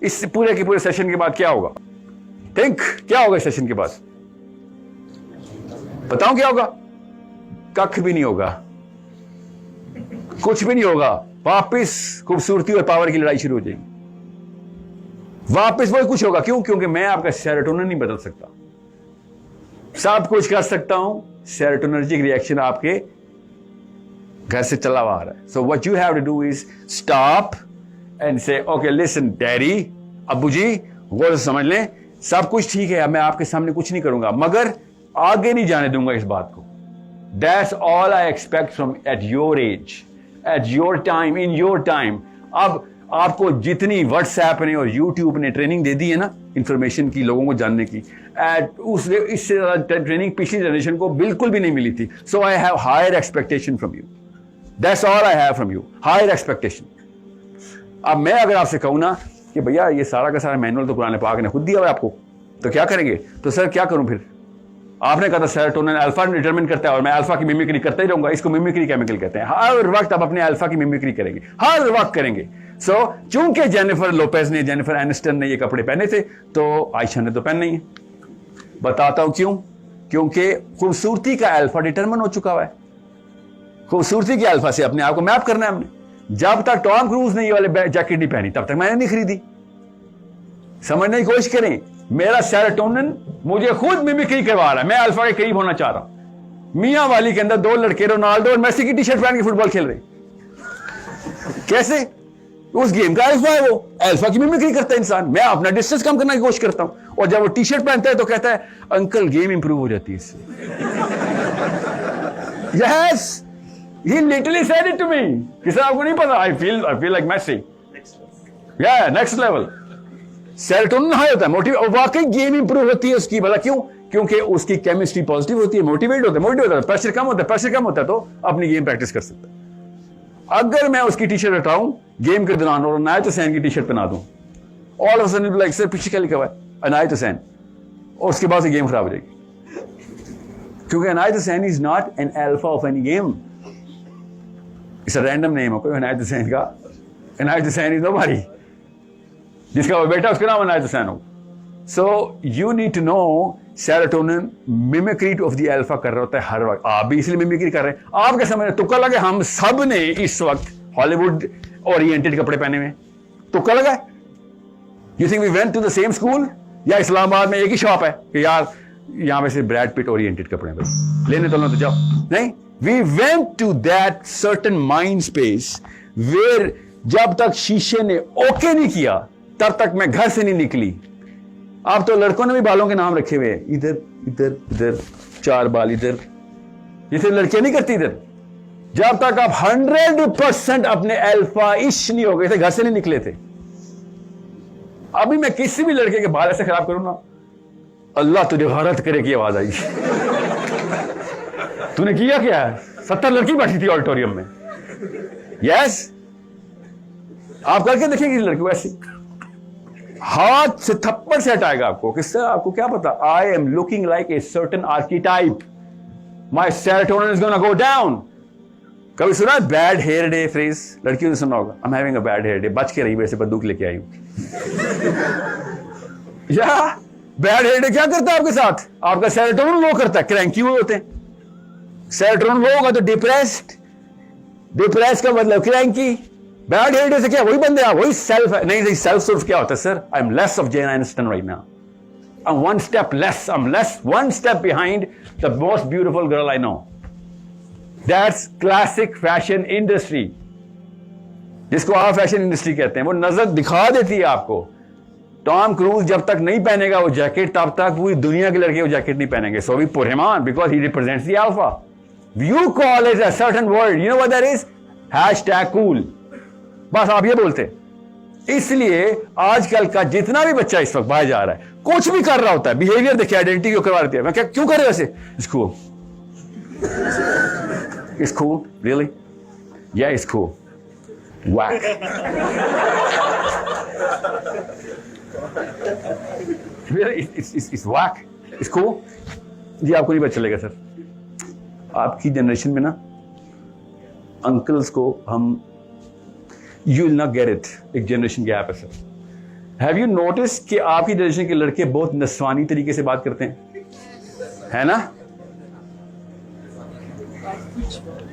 इस पूरे के पूरे सेशन के बाद क्या होगा? थिंक, क्या होगा सेशन के बाद? बताऊं क्या होगा? कख भी नहीं होगा, कुछ भी नहीं होगा। वापिस खूबसूरती और पावर की लड़ाई शुरू हो जाएगी। वापिस वही कुछ होगा। क्यों? क्योंकि मैं आपका सेरोटोनिन नहीं बदल सकता। सब कुछ कर सकता हूं, सेरोटोनर्जिक रिएक्शन आपके घर से चला हुआ आ रहा है। So what you have to do is stop and say okay listen daddy, अब्बू जी गौर से समझ लें, सब कुछ ठीक है, मैं आपके सामने कुछ नहीं करूंगा, मगर आगे नहीं जाने दूंगा इस बात को। That's all I expect from at your age, at your time, in your time. अब आपको जितनी व्हाट्सएप ने और यूट्यूब ने ट्रेनिंग दे दी है ना इंफॉर्मेशन की, लोगों को जानने की, इससे ज्यादा ट्रेनिंग पिछली जनरेशन को बिल्कुल भी नहीं मिली थी। So I have higher expectation from you. That's all I have from you, higher expectation. अब मैं अगर आपसे कहूं ना कि भैया ये सारा का सारा मैनुअल तो कुरान पाक ने खुद दिया हुआ है आपको, तो क्या करेंगे? तो सर क्या करूं फिर? आपने कहा था सेरोटोनिन अल्फा डिटरमिन करता है और मैं अल्फा की मिमिक्री करता ही रहूंगा। इसको मिमिक्री केमिकल कहते हैं। हर वक्त आप अपने अल्फा की मिमिक्री करेंगे, हर वक्त करेंगे। सो चूंकि जेनिफर लोपेज ने, जेनिफर एनिस्टन ने ये कपड़े पहने थे, तो आयशा ने तो पहने ही है। बताता हूं क्यों। क्योंकि खूबसूरती का अल्फा डिटरमिन हो चुका हुआ है। खूबसूरती के अल्फा से अपने आप को मैप करना है हमने। जब तक टॉम क्रूज ने ये वाले जैकेट नहीं पहनी, तब तक मैंने नहीं खरीदी। समझने की कोशिश करें, मेरा सेरोटोनिन मुझे खुद मिमिक्री करवा रहा है। मैं अल्फा के करीब होना चाह रहा हूं। मियां वाली के अंदर दो लड़के रोनाल्डो और मेसी की टी शर्ट पहन के फुटबॉल खेल रहे। कैसे? उस गेम का अल्फा है वो, अल्फा की मिमिक्री करता है इंसान। मैं अपना डिस्टेंस कम करने की कोशिश करता हूं, और जब वो टी शर्ट पहनता है तो कहता है अंकल गेम इंप्रूव हो जाती है इससे। Yes, he literally said it to me. किसी आपको नहीं पता? I feel like Messi. या नेक्स्ट लेवल। सेरोटोनिन हाई होता है, मोटिवेट, वाकई गेम इंप्रूव होती है उसकी। भला क्यों? क्योंकि उसकी केमिस्ट्री पॉजिटिव होती है, मोटिवेट होता है, प्रेशर कम होता है। प्रेशर कम होता है तो अपनी गेम प्रैक्टिस कर सकता है। अगर मैं उसकी टी शर्ट हटाऊं गेम के दौरान और अनायत हुसैन की टी शर्ट पहना दूं, all of a sudden like sir पीछे क्या लिखा हुआ है? अनायत हुसैन, और उसके बाद से गेम खराब हो जाएगी। क्योंकि Anayat Hussain is not an alpha of any game. It's a random name है कोई अनायत हुसैन का। Anayat Hussain is nobody. जिसका वो बेटा उसका नाम अनायत हुसैन हो। So you need to know serotonin mimicry of the alpha कर रहा होता है हर वक्त। आप भी इसलिए मिमिक्री कर रहे हैं। आप क्या समझ रहे? तुक्का लगे हम सब ने इस वक्त हॉलीवुड ओरिएंटेड कपड़े पहने हुए? तुक्का लगा? You think we went to the same school? या इस्लामाबाद में एक ही शॉप है कि यार यहां पे से ब्रैड पिट ओरिएंटेड कपड़े लेने तो जाओ? नहीं, we went to that certain mind space where जब तक शीशे ने ओके नहीं किया तब तक मैं घर से नहीं निकली। अब तो लड़कों ने भी बालों के नाम रखे हुए हैं, इधर इधर इधर, 4 बाल इधर। ये सिर्फ लड़कियां नहीं करती इधर। जब तक आप 100% अपने अल्फा इश नहीं हो गए थे, घर से नहीं निकले थे। अभी मैं किसी भी लड़के के बाल ऐसे खराब करूं ना, अल्लाह तुझे गलत करे की आवाज आएगी। तूने किया क्या? 70 लड़की बैठी थी ऑडिटोरियम में। यस, आप करके देखेंगे इस लड़की को ऐसी, हाथ से थप्पड़ से हटाएगा आपको। किससे? आपको क्या पता? I am looking like a certain archetype, my serotonin is gonna go down. कभी सुना है बैड हेयर डे फ्रेज? लड़कियों ने सुना होगा, I am having a bad hair day. बच के रही, वैसे बंदूक लेके आई हूं। या बैड हेयर डे क्या करता है आपके साथ? आपका सेरोटोनिन लो करता है, क्रैंकी हुए होते हैं। सेरोटोनिन लो होगा तो डिप्रेस्ड, डिप्रेस का मतलब क्रैंकी। बैड हेयर डे से क्या? वही बंदे आप, वही सेल्फ है। नहीं, सेल्फ सर्व क्या होता है? Sir I am less of Jen Aniston right now. I am 1 step less, I'm less 1 step behind the most beautiful girl I know. That's classic fashion industry, जिसको आप फैशन इंडस्ट्री कहते हैं। वो नजर दिखा देती है आपको। टॉम क्रूज जब तक नहीं पहनेगा वो जैकेट, तब तक पूरी दुनिया के लड़के वो जैकेट नहीं पहनेंगे। So we put him on because he represents the alpha. You call it a certain word, you know what that is? #cool. बस आप ये बोलते हैं। इसलिए आजकल का जितना भी बच्चा इस वक्त बाहर जा रहा है, कुछ भी कर रहा होता है, बिहेवियर देखिए, आइडेंटिटी क्यों करवा देती है। मैं क्या क्यों कर रहे वैसे? It's cool. It's cool, really? Yeah, it's cool. Whack. Really, it's whack. It's cool. जी आपको नहीं पता चलेगा सर। आपकी जनरेशन में ना अंकल्स को हम, you will not get it. एक जनरेशन गैप है सर। हैव यू नोटिस कि आपकी जनरेशन के लड़के बहुत नस्वानी तरीके से बात करते हैं, है ना?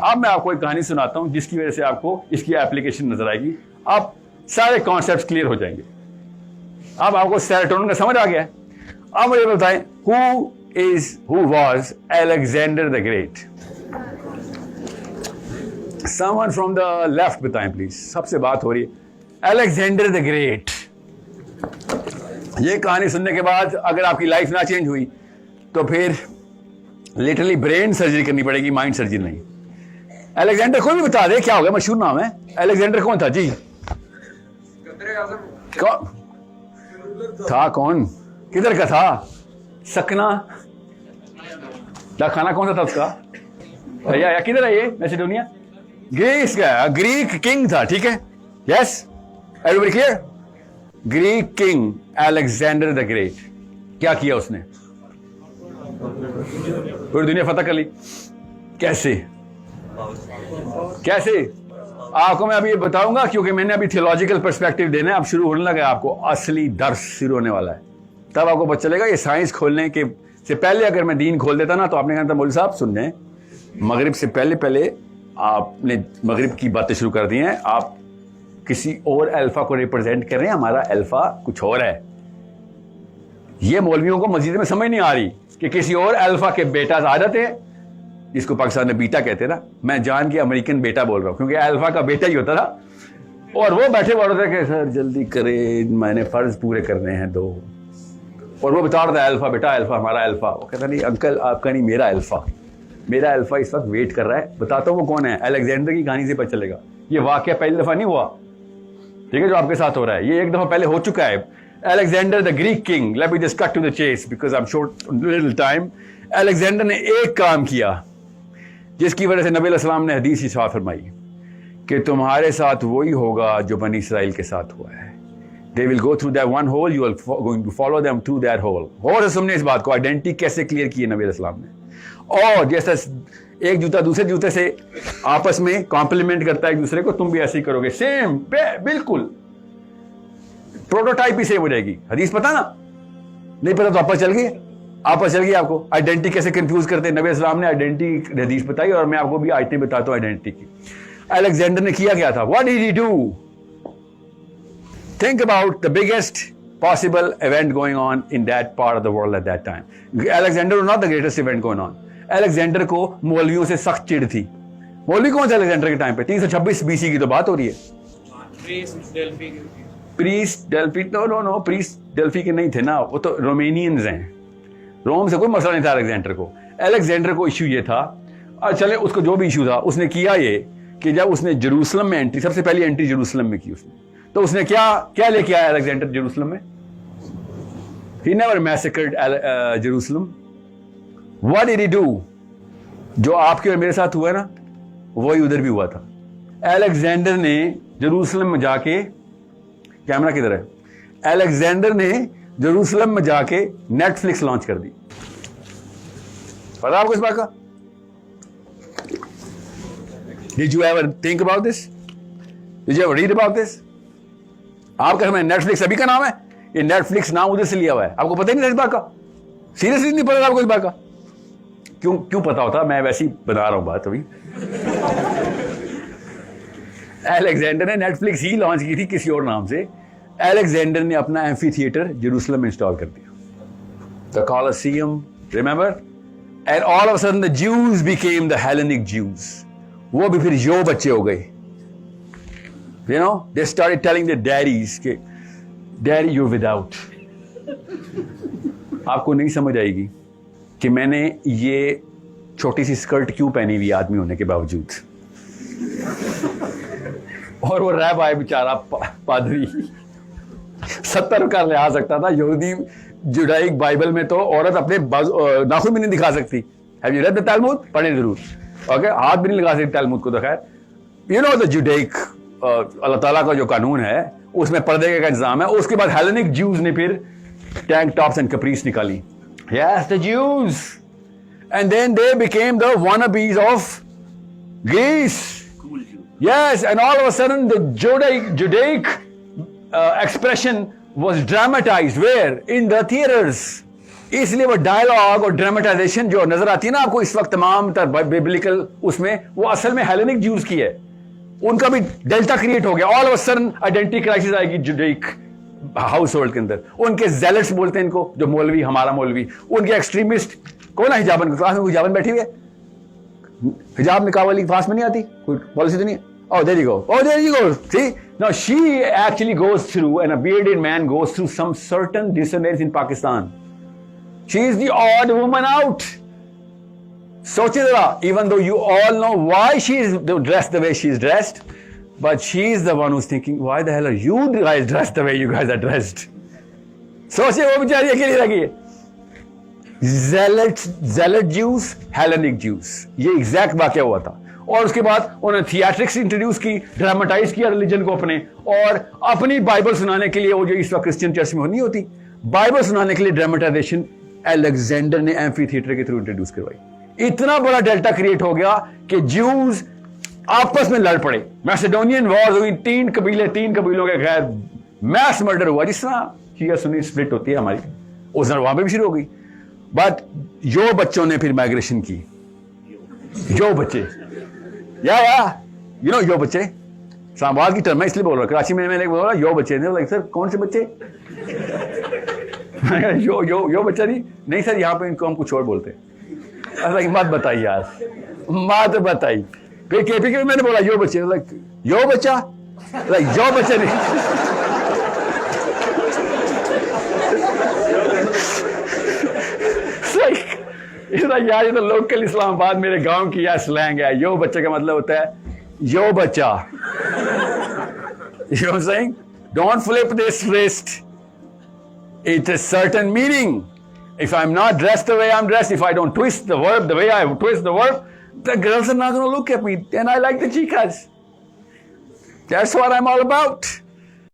अब मैं आपको एक कहानी सुनाता हूं जिसकी वजह से आपको इसकी एप्लीकेशन नजर आएगी, आप सारे कॉन्सेप्ट्स क्लियर हो जाएंगे। अब आपको सेरोटोनिन का समझ आ गया है। अब मुझे बताएं, who was Alexander the great? Someone from the left बताएं प्लीज, सबसे बात हो रही है। अलेक्जेंडर द ग्रेट, ये कहानी सुनने के बाद अगर आपकी लाइफ ना चेंज हुई तो फिर लिटरली ब्रेन सर्जरी करनी पड़ेगी, माइंड सर्जरी नहीं। अलेक्जेंडर कोई भी बता दे क्या हो गया, मशहूर नाम है। अलेक्जेंडर कौन था जी? कौन था? कौन? किधर का था? सकना खाना कौन सा था उसका? या किधर है ये? मैसेडोनिया, ग्रीस का ग्रीक किंग था, ठीक है? Yes, everybody clear? Greek king Alexander the great, क्या किया उसने? पूरी दुनिया फतह कर ली। कैसे? कैसे? आपको मैं अभी ये बताऊंगा, क्योंकि मैंने अभी थियोलॉजिकल पर्सपेक्टिव देना है। अब शुरू होने लगा, आपको असली दर्स शुरू होने वाला है, तब आपको पता चलेगा। ये साइंस खोलने के से पहले अगर मैं दीन खोल देता ना तो आपने कहा था मौलवी साहब सुन लें, मगरिब से पहले आपने मगरिब की बातें शुरू कर दी हैं, आप किसी और अल्फा को रिप्रेजेंट कर रहे हैं, हमारा अल्फा कुछ और है। ये मौलवियों को मस्जिद में समझ नहीं आ रही कि किसी और अल्फा के बेटा आ जाते हैं, जिसको पाकिस्तान में बीटा कहते हैं ना। मैं जान के अमेरिकन बेटा बोल रहा हूं क्योंकि अल्फा का बेटा ही होता था, और वो बैठे बोल रहे थे कि सर जल्दी करे, मैंने फर्ज पूरे करने हैं 2, और वो बता रहा था अल्फा बेटा, अल्फा हमारा अल्फा। वो कहता नहीं अंकल आपका नहीं, मेरा अल्फा, मेरा अल्फा इस वक्त वेट कर रहा है, बताता हूँ वो कौन है। अलेक्जेंडर की कहानी से पता चलेगा। ये वाकया पहली दफा नहीं हुआ, ठीक है, जो आपके साथ हो रहा है, ये एक दफा पहले हो चुका है। Alexander the Greek king, let me just cut to the chase because I am short little time. Alexander ने एक काम किया जिसकी वजह से नबी अलैहिस्सलाम ने हदीस इरशाद फरमाई कि तुम्हारे साथ वही होगा जो बनी इसराइल के साथ हुआ है। They will go through that one hole, you are going to follow them through that hole। और सुनने इस बात को, आइडेंटिटी कैसे क्लियर की है नबी अलैहिस्सलाम ने। और जैसा एक जूता दूसरे जूते से आपस में कॉम्प्लीमेंट करता है एक दूसरे को, तुम भी ऐसे ही करोगे, सेम बिल्कुल प्रोटोटाइप ही सेम हो जाएगी। हदीस पता ना? नहीं पता तो आपस चल गई, आपस चल गई आपको। आइडेंटिटी कैसे कंफ्यूज करते हैं, नबी अलैहिस्सलाम ने आइडेंटिटी हदीस बताई, और मैं आपको भी आयतें बताता हूं आइडेंटिटी की। अलेक्जेंडर ने किया क्या था? What did he do? Think about the biggest possible event going on in that part of the world at that time. Alexander was not the greatest event going on. Alexander को मौलवियों से सख्त चिढ़ थी। मौलवी कौन थे अलेक्जेंडर के time पे? 326 BC की तो बात हो रही है। Priest Delphi, no priest Delphi के नहीं थे ना, वो तो रोमेनियंस हैं। रोम से कोई मसला नहीं था अलेक्जेंडर को। अलेक्जेंडर को इश्यू ये था, और चले उसको जो भी इश्यू था, उसने किया ये कि जब उसने जेरूसलम में एंट्री, सबसे पहली एंट्री जेरूसलम में की उसने, तो उसने क्या लेके आया अलेक्जेंडर जेरूसलम में? He never massacred Jerusalem. What did he do? जो आपके और मेरे साथ हुआ है ना, वही उधर भी हुआ था। अलेक्जेंडर ने जेरूसलम में जाके, कैमरा किधर है? अलेक्जेंडर ने जेरूसलम में जाके नेटफ्लिक्स लॉन्च कर दी। पता आपको इस बात का? Did you ever think about this? Did you ever read about this? आपका समय नेटफ्लिक्स अभी का नाम है, ये नेटफ्लिक्स नाम उधर से लिया हुआ है। आपको पता ही नहीं इस बात का? सीरियसली नहीं पता आपको इस बात का? क्यों पता होता? मैं वैसे ही बता रहा हूं बात अभी। अलेक्जेंडर ने नेटफ्लिक्स ही लॉन्च की थी किसी और नाम से। अलेक्जेंडर ने अपना एम्फी थिएटर जेरूसलम में इंस्टॉल कर दिया, the Colosseum, remember? And all of a sudden the Jews became the Hellenic Jews. वो भी फिर यो बच्चे हो गए। You know, they started telling their daddies कि Daddy you're without। आपको नहीं समझ आएगी कि मैंने ये छोटी सी स्कर्ट क्यों पहनी हुई आदमी होने के बावजूद। और वो रैब आए बेचारा पादरी, 70 का ले आ सकता था। यहूदी जुडाइक बाइबल में तो औरत अपने नाखून भी नहीं दिखा सकती। Have you read the Talmud? पढ़े जरूर, ओके? हाथ भी नहीं लगा सकती तालमुद को। तो खैर, you know the Judaic अल्लाह ताला का जो कानून है उसमें पर्दे का इंतजाम है। उसके बाद हेलेनिक ज्यूज ने फिर टैंक टॉप्स एंड कपरीस निकाली। Yes, the Jews, and then they became the wannabes of Greece. Yes, and all of a sudden the Judaic expression was dramatized where in the theaters. इसलिए वो dialogue और dramatisation जो नजर आती है ना आपको इस वक्त तमाम बिब्लिकल उसमें, वो असल में हेलेनिक ज्यूज की है। उनका भी डेल्टा क्रिएट हो गया, all of sudden identity crisis आएगी जुडाइक हाउस होल्ड के अंदर। उनके जेलट्स बोलते हैं इनको, जो मौलवी, हमारा मौलवी, उनके एक्सट्रीमिस्ट। कौन है हिजाबन क्लास में? हिजाबन बैठी हुई है, हिजाब निकाह वाली क्लास में नहीं आती, कोई पॉलिसी तो नहीं है। Oh, there you go. Oh, there you go. See? Now, she actually goes through, and a bearded man goes through some certain dissonance in Pakistan. She is the odd woman out. सोचिए जरा, even though you all know why she is dressed the way she is dressed, but she is the one who's thinking, why the hell are you guys dressed the way you guys are dressed? सोचिए वो बेचारी अकेली रह गई है। Zealot Jews, Hellenic Jews, ये exact वाकया हुआ था। और उसके बाद उन्होंने थिएट्रिक्स इंट्रोड्यूस की, ड्रामेटाइज किया रिलीजन को अपने, और अपनी बाइबल सुनाने के लिए, वो जो इस वक्त क्रिश्चियन चर्च में नहीं होती, बाइबल सुनाने के लिए ड्रामेटाइजेशन अलेक्जेंडर ने एम्फी थिएटर के थ्रू इंट्रोड्यूस करवाई। इतना बड़ा डेल्टा क्रिएट हो गया कि ज्यूज आपस में लड़ पड़े। मैसेडोनियन वॉर हुई, तीन कबीलों के गैर मैस मर्डर हुआ, जिस तरह शिया सुन्नी स्प्लिट होती है हमारी, उस तरह वहां पर भी शुरू हो गई। बट जो बच्चों ने फिर माइग्रेशन की, जो बच्चे यो बच्चे, इस्लामाबाद की टर्म है इसलिए बोल रहा, कराची में मैंने बोल रहा यो बच्चे, नहीं सर कौन से बच्चे? यो बच्चा नहीं सर, यहाँ पे इनको हम कुछ और बोलते हैं। मत बताई यार, मत बताई। फिर केपी के मैंने बोला यो बच्चे, यो बच्चा, यो बच्चे नहीं। यार ये तो लोकल इस्लामाबाद मेरे गांव की यार स्लैंग है। यो बच्चे का मतलब होता है यो बच्चा। You know what I'm saying? Don't flip this wrist. It's a certain meaning. If I'm not dressed the way I'm dressed, if I don't twist the verb the way I twist the verb, the girls are not going to look at me. And I like the chicas. That's what I'm all about.